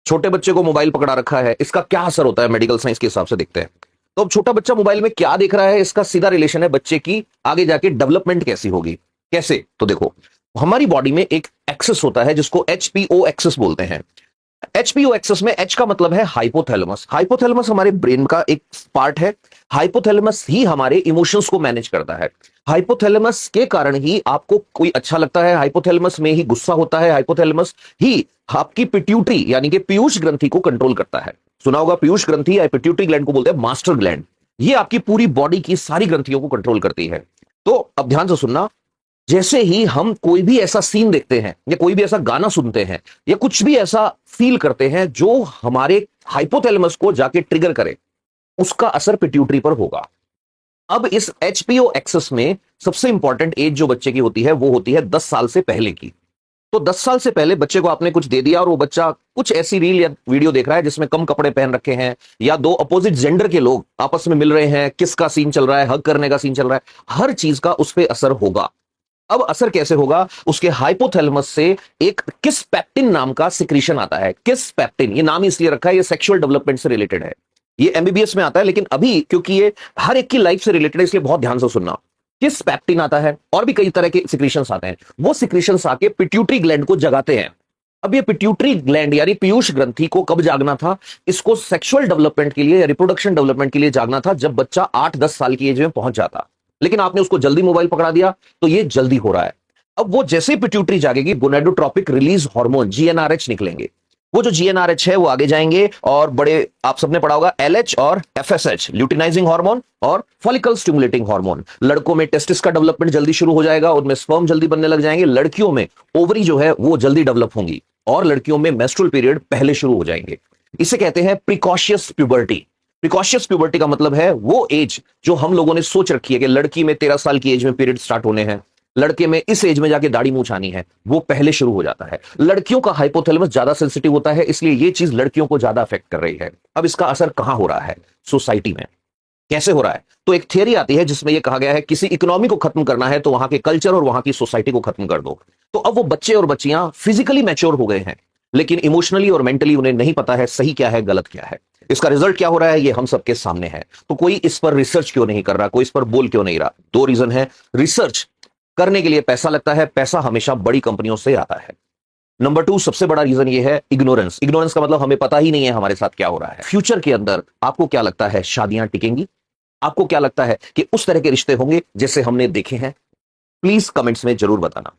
छोटे बच्चे को मोबाइल पकड़ा रखा है, इसका क्या असर होता है मेडिकल साइंस के हिसाब से देखते हैं। तो अब छोटा बच्चा मोबाइल में क्या देख रहा है, इसका सीधा रिलेशन है बच्चे की आगे जाके डेवलपमेंट कैसी होगी। कैसे, तो देखो, हमारी बॉडी में एक एक्सेस होता है जिसको एचपीओ एक्सेस बोलते हैं। एचपीओ एक्सेस में एच का मतलब है हाइपोथैलेमस। हाइपोथैलेमस हमारे ब्रेन का एक पार्ट है। हाइपोथैलेमस ही हमारे इमोशंस को मैनेज करता है। हाइपोथैलेमस के कारण ही आपको कोई अच्छा लगता है, हाइपोथैलेमस में ही गुस्सा होता है, हाइपोथैलेमस ही आपकी पिट्यूटरी यानी कि पीयूष ग्रंथि को कंट्रोल करता है। सुना होगा पीयूष ग्रंथि या पिट्यूटरी ग्लैंड को बोलते हैं मास्टर ग्लैंड। ये आपकी पूरी बॉडी की सारी ग्रंथियों को कंट्रोल करती है। तो अब ध्यान से सुनना, जैसे ही हम कोई भी ऐसा सीन देखते हैं या कोई भी ऐसा गाना सुनते हैं या कुछ भी ऐसा फील करते हैं जो हमारे हाइपोथैलेमस को जाके ट्रिगर करे, उसका असर पिट्यूटरी पर होगा। अब इस एचपीओ एक्सेस में सबसे इंपॉर्टेंट एज जो बच्चे की होती है वो होती है 10 साल से पहले की। तो 10 साल से पहले बच्चे को आपने कुछ दे दिया और वो बच्चा कुछ ऐसी रील या वीडियो देख रहा है जिसमें कम कपड़े पहन रखे हैं, या दो अपोजिट जेंडर के लोग आपस में मिल रहे हैं, किस का सीन चल रहा है, हग करने का सीन चल रहा है, हर चीज का उस पर असर होगा। अब असर कैसे होगा, उसके हाइपोथैलेमस से एक किस पेप्टिन नाम का सिक्रीशन आता है। किस पेप्टिन, ये नाम इसलिए रखा है, ये सेक्सुअल डेवलपमेंट से रिलेटेड है। ये एमबीबीएस में आता है, लेकिन अभी क्योंकि ये हर एक की लाइफ से रिलेटेड है इसलिए बहुत ध्यान से सुनना। किस पेप्टिन आता है और भी कई तरह के सिक्रीशंस आते हैं, वो सिक्रीशंस आके पिट्यूटरी ग्लैंड को जगाते हैं। अब ये पिट्यूटरी ग्लैंड यानी पीयूष ग्रंथि को कब जागना था, इसको सेक्सुअल डेवलपमेंट के लिए या रिप्रोडक्शन डेवलपमेंट के लिए जागना था जब बच्चा 8-10 साल की एज में पहुंच जाता। लेकिन आपने उसको जल्दी मोबाइल पकड़ा दिया तो ये जल्दी हो रहा है। अब वो जैसे ही पिट्यूटरी जागेगी, गोनाडोट्रोपिक रिलीज हार्मोन जीएनआरएच निकलेंगे। वो जो जीएनआरएच है वो आगे जाएंगे और बड़े, आप सबने पढ़ा होगा एलएच और एफएसएच, ल्यूटिनाइजिंग हार्मोन और फॉलिकल स्टिमुलेटिंग हार्मोन। लड़कों में टेस्टिस का डेवलपमेंट जल्दी शुरू हो जाएगा, उनमें स्पर्म जल्दी बनने लग जाएंगे। लड़कियों में ओवरी जो है वो जल्दी डेवलप होंगी और लड़कियों में मेंस्ट्रुअल पीरियड पहले शुरू हो जाएंगे। इसे कहते हैं प्रिकॉशियस प्यूबर्टी। प्रिकॉशियस प्यूबर्टी का मतलब है वो एज जो हम लोगों ने सोच रखी है कि लड़की में 13 साल की एज में पीरियड स्टार्ट होने हैं, लड़के में इस एज में जाके दाढ़ी मूंछ आनी है, वो पहले शुरू हो जाता है। लड़कियों का हाइपोथैलेमस ज्यादा सेंसिटिव होता है, इसलिए ये चीज लड़कियों को ज्यादा अफेक्ट कर रही है। अब इसका असर कहां हो रहा है, सोसाइटी में। कैसे हो रहा है, तो एक थियरी आती है जिसमें यह कहा गया है किसी इकोनॉमी को खत्म करना है तो वहां के कल्चर और वहां की सोसाइटी को खत्म कर दो। तो अब वो बच्चे और बच्चियां फिजिकली मैच्योर हो गए हैं, लेकिन इमोशनली और मेंटली उन्हें नहीं पता है सही क्या है गलत क्या है। इसका रिजल्ट क्या हो रहा है ये हम सबके सामने है। तो कोई इस पर रिसर्च क्यों नहीं कर रहा, कोई इस पर बोल क्यों नहीं रहा? दो रीजन है। रिसर्च करने के लिए पैसा लगता है, पैसा हमेशा बड़ी कंपनियों से आता है। नंबर 2, सबसे बड़ा रीजन ये है इग्नोरेंस। इग्नोरेंस का मतलब हमें पता ही नहीं है हमारे साथ क्या हो रहा है। फ्यूचर के अंदर आपको क्या लगता है शादियां टिकेंगी? आपको क्या लगता है कि उस तरह के रिश्ते होंगे जैसे हमने देखे हैं? प्लीज कमेंट्स में जरूर बताना।